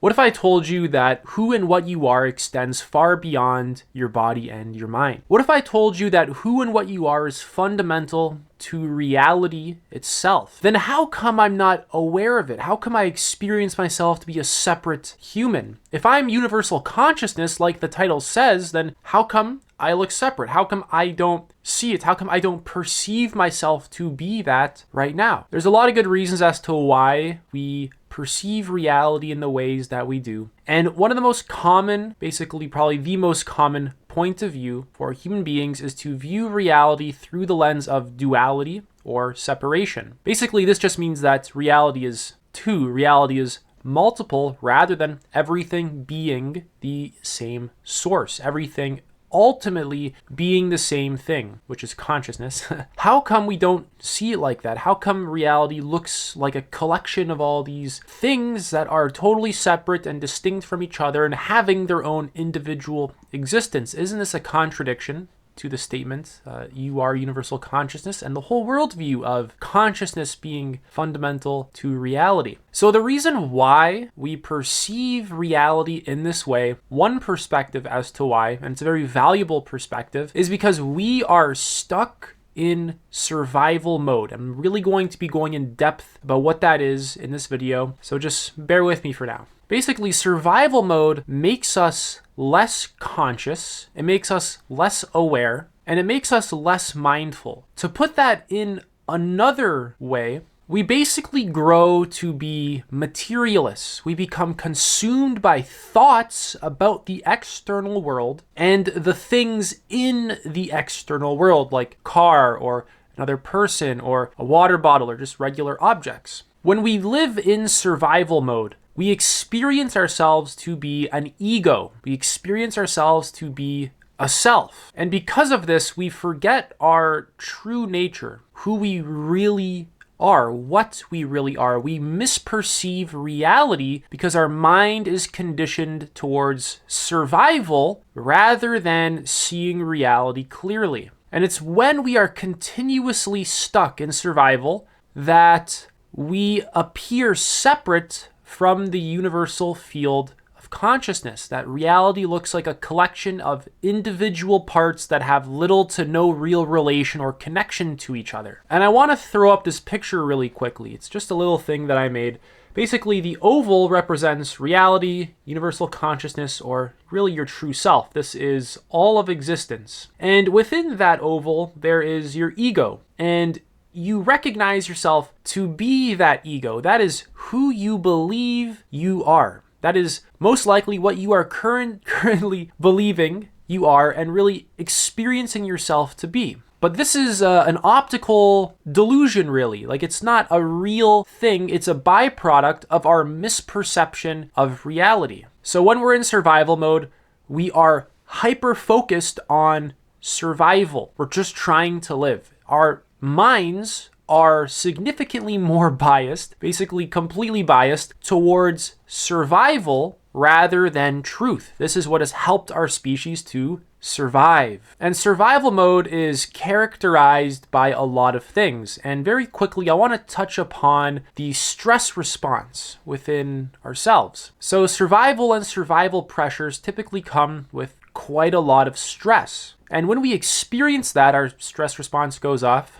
What if I told you that who and what you are extends far beyond your body and your mind? What if I told you that who and what you are is fundamental to reality itself? Then how come I'm not aware of it? How come I experience myself to be a separate human? If I'm universal consciousness, like the title says, then how come I look separate? How come I don't see it? How come I don't perceive myself to be that right now? There's a lot of good reasons as to why we perceive reality in the ways that we do. And one of the most common, basically probably the most common point of view for human beings is to view reality through the lens of duality or separation. Basically, this just means that reality is two. Reality is multiple rather than everything being the same source. Everything ultimately being the same thing, which is consciousness. How come we don't see it like that? How come reality looks like a collection of all these things that are totally separate and distinct from each other and having their own individual existence? Isn't this a contradiction to the statement, you are universal consciousness, and the whole worldview of consciousness being fundamental to reality? So the reason why we perceive reality in this way, one perspective as to why, and it's a very valuable perspective, is because we are stuck in survival mode. I'm really going to be going in depth about what that is in this video, so just bear with me for now. Basically, survival mode makes us less conscious, it makes us less aware, and it makes us less mindful. To put that in another way, we basically grow to be materialists. We become consumed by thoughts about the external world and the things in the external world, like car or another person or a water bottle or just regular objects. When we live in survival mode, we experience ourselves to be an ego. We experience ourselves to be a self. And because of this, we forget our true nature, who we really are, what we really are. We misperceive reality because our mind is conditioned towards survival rather than seeing reality clearly. And it's when we are continuously stuck in survival that we appear separate from the universal field of consciousness, that reality looks like a collection of individual parts that have little to no real relation or connection to each other. And I want to throw up this picture really quickly. It's just a little thing that I made. Basically, the oval represents reality, universal consciousness, or really your true self. This is all of existence. And within that oval, there is your ego. And you recognize yourself to be that ego. That is who you believe you are. That is most likely what you are currently believing you are and really experiencing yourself to be. But this is an optical delusion, really. Like, it's not a real thing. It's a byproduct of our misperception of reality. So when we're in survival mode, we are hyper-focused on survival. We're just trying to live. Our minds are significantly more biased, basically completely biased, towards survival rather than truth. This is what has helped our species to survive. And survival mode is characterized by a lot of things. And very quickly, I want to touch upon the stress response within ourselves. So survival and survival pressures typically come with quite a lot of stress. And when we experience that, our stress response goes off.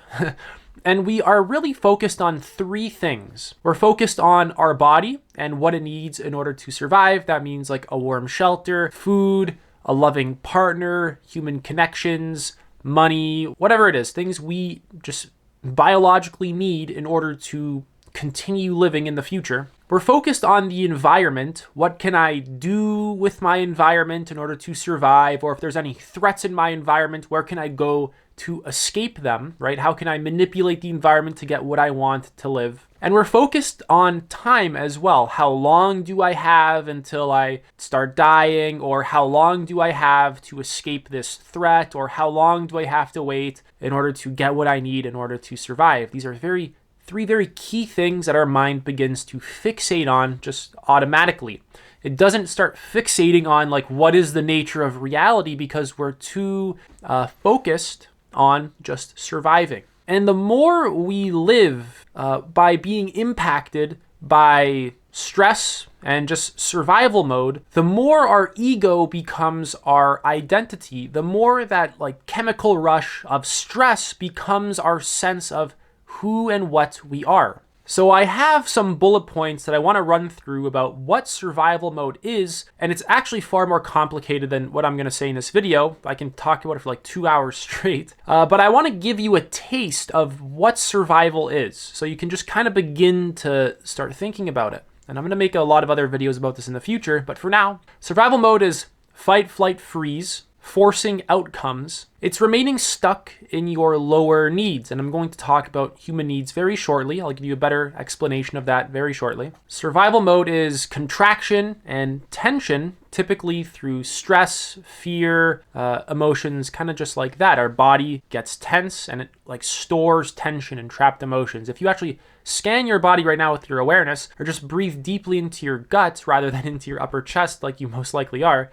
And we are really focused on three things. We're focused on our body and what it needs in order to survive. That means like a warm shelter, food, a loving partner, human connections, money, whatever it is, things we just biologically need in order to continue living in the future. We're focused on the environment. What can I do with my environment in order to survive? Or if there's any threats in my environment, where can I go to escape them, right? How can I manipulate the environment to get what I want to live? And we're focused on time as well. How long do I have until I start dying? Or how long do I have to escape this threat? Or how long do I have to wait in order to get what I need in order to survive? These are three very key things that our mind begins to fixate on just automatically. It doesn't start fixating on like what is the nature of reality because we're too focused on just surviving. And the more we live by being impacted by stress and just survival mode, the more our ego becomes our identity, the more that like chemical rush of stress becomes our sense of who and what we are. So I have some bullet points that I want to run through about what survival mode is, and it's actually far more complicated than what I'm going to say in this video. I can talk about it for like 2 hours straight, but I want to give you a taste of what survival is, so you can just kind of begin to start thinking about it. And I'm going to make a lot of other videos about this in the future, but for now, survival mode is fight, flight, freeze, forcing outcomes. It's remaining stuck in your lower needs, and I'm going to talk about human needs very shortly. I'll give you a better explanation of that very shortly. Survival mode is contraction and tension, typically through stress, fear, emotions, kind of just like that. Our body gets tense and it like stores tension and trapped emotions. If you actually scan your body right now with your awareness, or just breathe deeply into your gut rather than into your upper chest like you most likely are,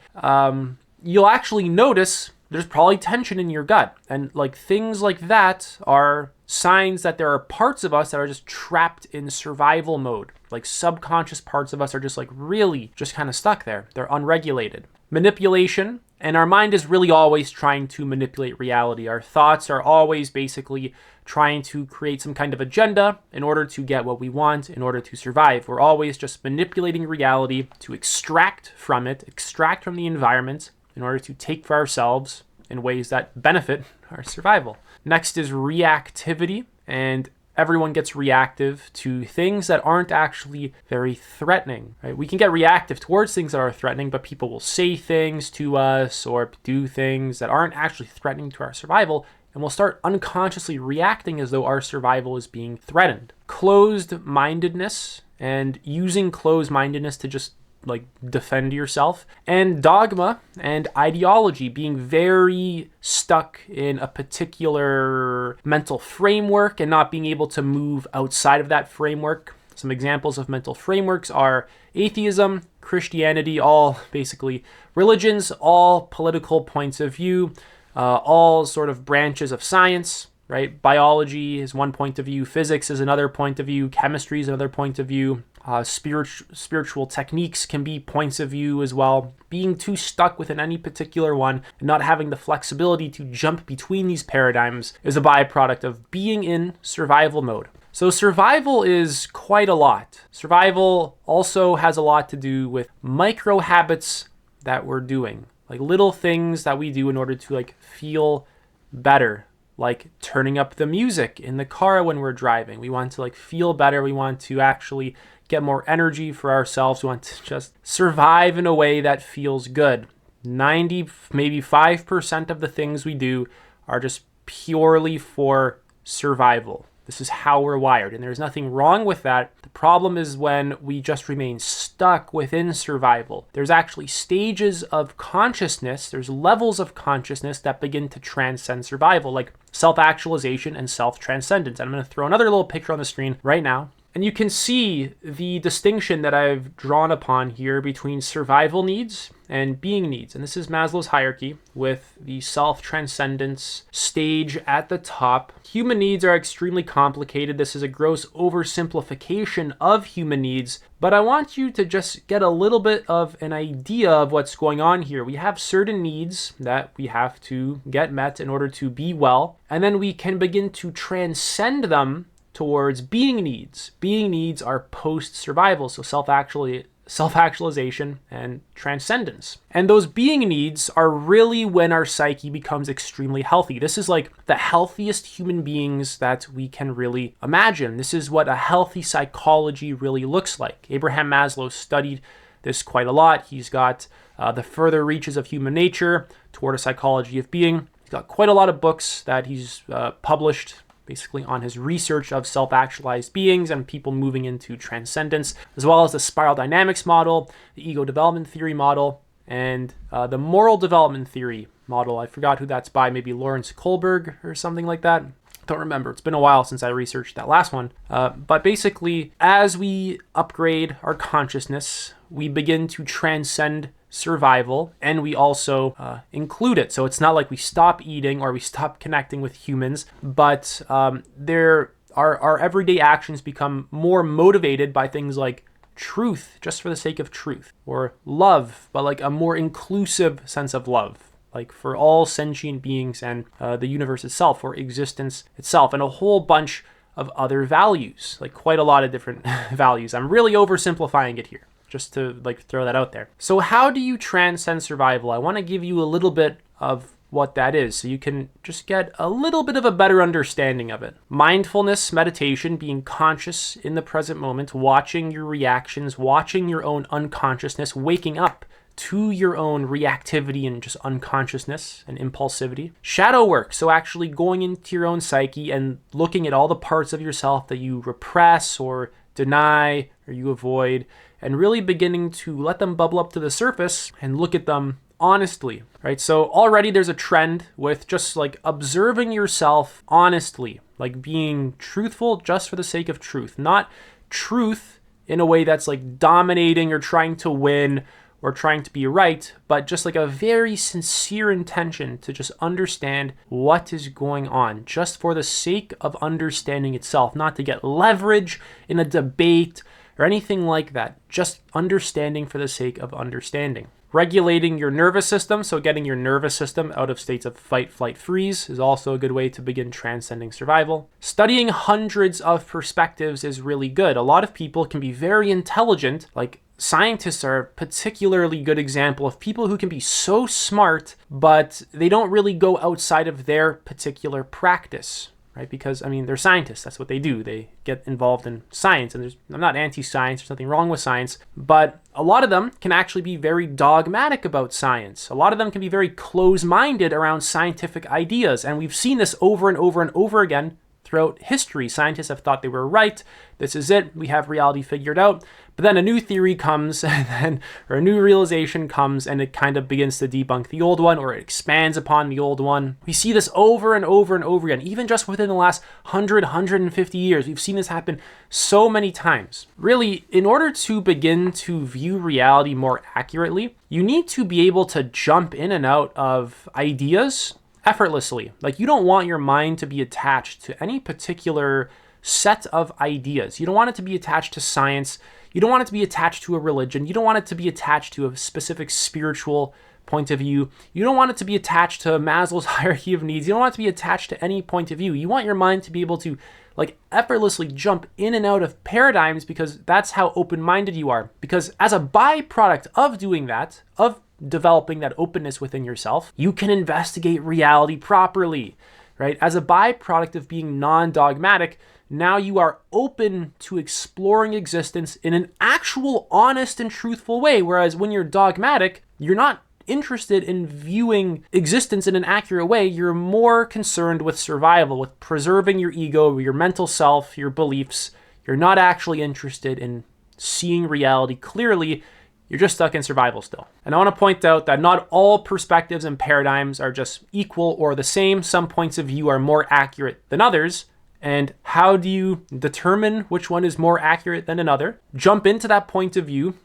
you'll actually notice there's probably tension in your gut. And like things like that are signs that there are parts of us that are just trapped in survival mode. Like subconscious parts of us are just like really just kind of stuck there. They're unregulated. Manipulation. And our mind is really always trying to manipulate reality. Our thoughts are always basically trying to create some kind of agenda in order to get what we want, in order to survive. We're always just manipulating reality to extract from it, extract from the environment, in order to take for ourselves in ways that benefit our survival. Next is reactivity, and everyone gets reactive to things that aren't actually very threatening, right? We can get reactive towards things that are threatening, but people will say things to us or do things that aren't actually threatening to our survival, and we'll start unconsciously reacting as though our survival is being threatened. Closed-mindedness, and using closed-mindedness to just like defend yourself, and dogma and ideology, being very stuck in a particular mental framework and not being able to move outside of that framework. Some examples of mental frameworks are atheism, Christianity, all basically religions, all political points of view, all sort of branches of science, right? Biology is one point of view, physics is another point of view, chemistry is another point of view. Spiritual techniques can be points of view as well. Being too stuck within any particular one and not having the flexibility to jump between these paradigms is a byproduct of being in survival mode. So survival is quite a lot. Survival also has a lot to do with micro habits that we're doing, like little things that we do in order to like feel better. Like turning up the music in the car when we're driving. We want to like feel better. We want to actually get more energy for ourselves. We want to just survive in a way that feels good. 90, maybe 5% of the things we do are just purely for survival. This is how we're wired, and there's nothing wrong with that. The problem is when we just remain stuck within survival. There's actually stages of consciousness, there's levels of consciousness that begin to transcend survival, like self-actualization and self-transcendence. And I'm going to throw another little picture on the screen right now. And you can see the distinction that I've drawn upon here between survival needs and being needs. And this is Maslow's hierarchy with the self-transcendence stage at the top. Human needs are extremely complicated. This is a gross oversimplification of human needs, but I want you to just get a little bit of an idea of what's going on here. We have certain needs that we have to get met in order to be well, and then we can begin to transcend them towards being needs. Being needs are post-survival, so self-actualization and transcendence. And those being needs are really when our psyche becomes extremely healthy. This is like the healthiest human beings that we can really imagine. This is what a healthy psychology really looks like. Abraham Maslow studied this quite a lot. He's got The Further Reaches of Human Nature Toward a Psychology of Being. He's got quite a lot of books that he's published basically on his research of self-actualized beings and people moving into transcendence, as well as the spiral dynamics model, the ego development theory model, and the moral development theory model. I forgot who that's by, maybe Lawrence Kohlberg or something like that. Don't remember. It's been a while since I researched that last one. But basically, as we upgrade our consciousness, we begin to transcend survival, and we also include it. So it's not like we stop eating or we stop connecting with humans, but our everyday actions become more motivated by things like truth just for the sake of truth, or love, but like a more inclusive sense of love, like for all sentient beings and the universe itself, or existence itself, and a whole bunch of other values, like quite a lot of different values. I'm really oversimplifying it here, just to like throw that out there. So how do you transcend survival? I want to give you a little bit of what that is so you can just get a little bit of a better understanding of it. Mindfulness, meditation, being conscious in the present moment, watching your reactions, watching your own unconsciousness, waking up to your own reactivity and just unconsciousness and impulsivity. Shadow work, so actually going into your own psyche and looking at all the parts of yourself that you repress or deny or you avoid, and really beginning to let them bubble up to the surface and look at them honestly, right? So already there's a trend with just like observing yourself honestly, like being truthful just for the sake of truth, not truth in a way that's like dominating or trying to win or trying to be right, but just like a very sincere intention to just understand what is going on, just for the sake of understanding itself, not to get leverage in a debate or anything like that, just understanding for the sake of understanding. Regulating your nervous system, so getting your nervous system out of states of fight, flight, freeze is also a good way to begin transcending survival. Studying hundreds of perspectives is really good. A lot of people can be very intelligent, like scientists are a particularly good example of people who can be so smart, but they don't really go outside of their particular practice, right? Because, I mean, they're scientists. That's what they do. They get involved in science. And I'm not anti-science. There's nothing wrong with science. But a lot of them can actually be very dogmatic about science. A lot of them can be very close-minded around scientific ideas. And we've seen this over and over and over again throughout history. Scientists have thought they were right. This is it. We have reality figured out. But then a new theory comes, or a new realization comes, and it kind of begins to debunk the old one, or it expands upon the old one. We see this over and over and over again, even just within the last 150 years. We've seen this happen so many times. Really, in order to begin to view reality more accurately, you need to be able to jump in and out of ideas effortlessly. Like, you don't want your mind to be attached to any particular set of ideas. You don't want it to be attached to science. You don't want it to be attached to a religion. You don't want it to be attached to a specific spiritual point of view. You don't want it to be attached to Maslow's hierarchy of needs. You don't want it to be attached to any point of view. You want your mind to be able to like effortlessly jump in and out of paradigms, because that's how open-minded you are. Because as a byproduct of doing that, of developing that openness within yourself, you can investigate reality properly, right? As a byproduct of being non-dogmatic, now you are open to exploring existence in an actual honest and truthful way. Whereas when you're dogmatic, you're not interested in viewing existence in an accurate way. You're more concerned with survival, with preserving your ego, your mental self, your beliefs. You're not actually interested in seeing reality clearly. You're just stuck in survival still. And I want to point out that not all perspectives and paradigms are just equal or the same. Some points of view are more accurate than others. And how do you determine which one is more accurate than another? Jump into that point of view,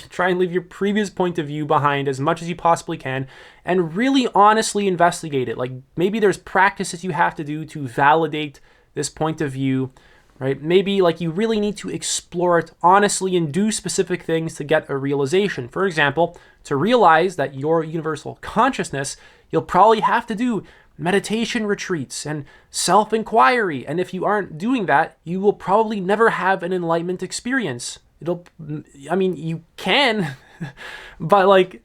try and leave your previous point of view behind as much as you possibly can, and really honestly investigate it. Like, maybe there's practices you have to do to validate this point of view, right? Maybe like you really need to explore it honestly and do specific things to get a realization. For example, to realize that your universal consciousness, you'll probably have to do meditation retreats and self-inquiry. And if you aren't doing that, you will probably never have an enlightenment experience. You can, but like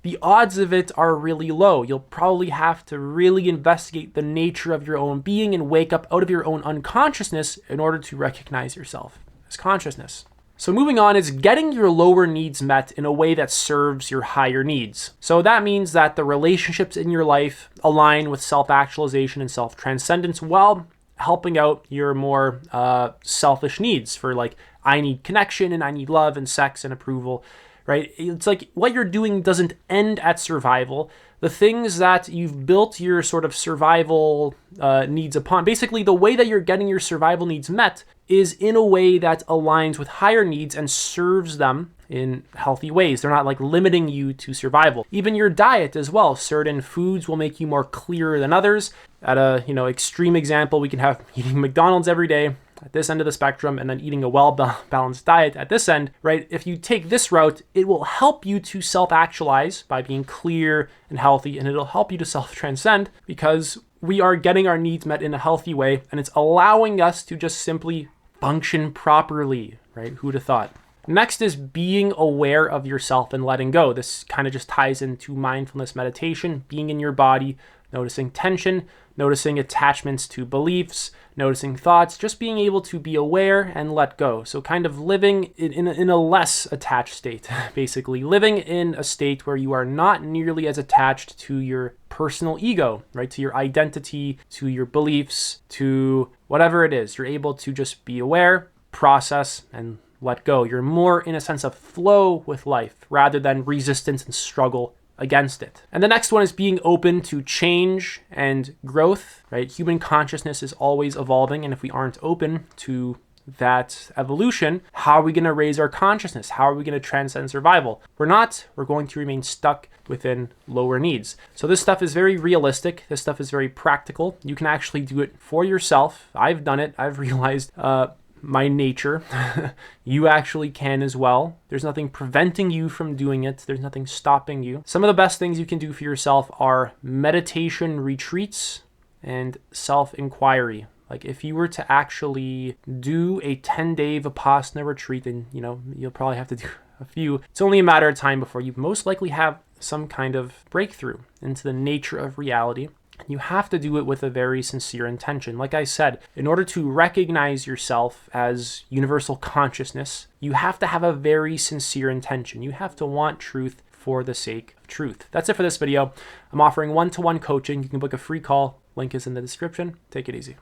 the odds of it are really low. You'll probably have to really investigate the nature of your own being and wake up out of your own unconsciousness in order to recognize yourself as consciousness. So moving on is getting your lower needs met in a way that serves your higher needs. So that means that the relationships in your life align with self-actualization and self-transcendence while helping out your more selfish needs for like, I need connection and I need love and sex and approval, right? It's like what you're doing doesn't end at survival. The things that you've built your sort of survival needs upon, basically the way that you're getting your survival needs met is in a way that aligns with higher needs and serves them in healthy ways. They're not like limiting you to survival. Even your diet as well. Certain foods will make you more clear than others. At a extreme example, we can have eating McDonald's every day at this end of the spectrum, and then eating a well-balanced diet at this end, right? If you take this route, it will help you to self-actualize by being clear and healthy, and it'll help you to self-transcend because we are getting our needs met in a healthy way, and it's allowing us to just simply function properly, right? Who'd have thought? Next is being aware of yourself and letting go. This kind of just ties into mindfulness meditation, being in your body, noticing tension, noticing attachments to beliefs, noticing thoughts, just being able to be aware and let go. So kind of living in a less attached state, basically. Living in a state where you are not nearly as attached to your personal ego, right? To your identity, to your beliefs, to whatever it is. You're able to just be aware, process, and let go. You're more in a sense of flow with life rather than resistance and struggle against it. And the next one is being open to change and growth, right? Human consciousness is always evolving, and if we aren't open to that evolution, how are we going to raise our consciousness? How are we going to transcend survival? We're not. We're going to remain stuck within lower needs. So this stuff is very realistic. This stuff is very practical. You can actually do it for yourself. I've done it. I've realized my nature. You actually can as well. There's nothing preventing you from doing it. There's nothing stopping you. Some of the best things you can do for yourself are meditation retreats and self-inquiry. Like if you were to actually do a 10-day Vipassana retreat, and you'll probably have to do a few. It's only a matter of time before you most likely have some kind of breakthrough into the nature of reality. You have to do it with a very sincere intention. Like I said, in order to recognize yourself as universal consciousness, you have to have a very sincere intention. You have to want truth for the sake of truth. That's it for this video. I'm offering one-to-one coaching. You can book a free call. Link is in the description. Take it easy.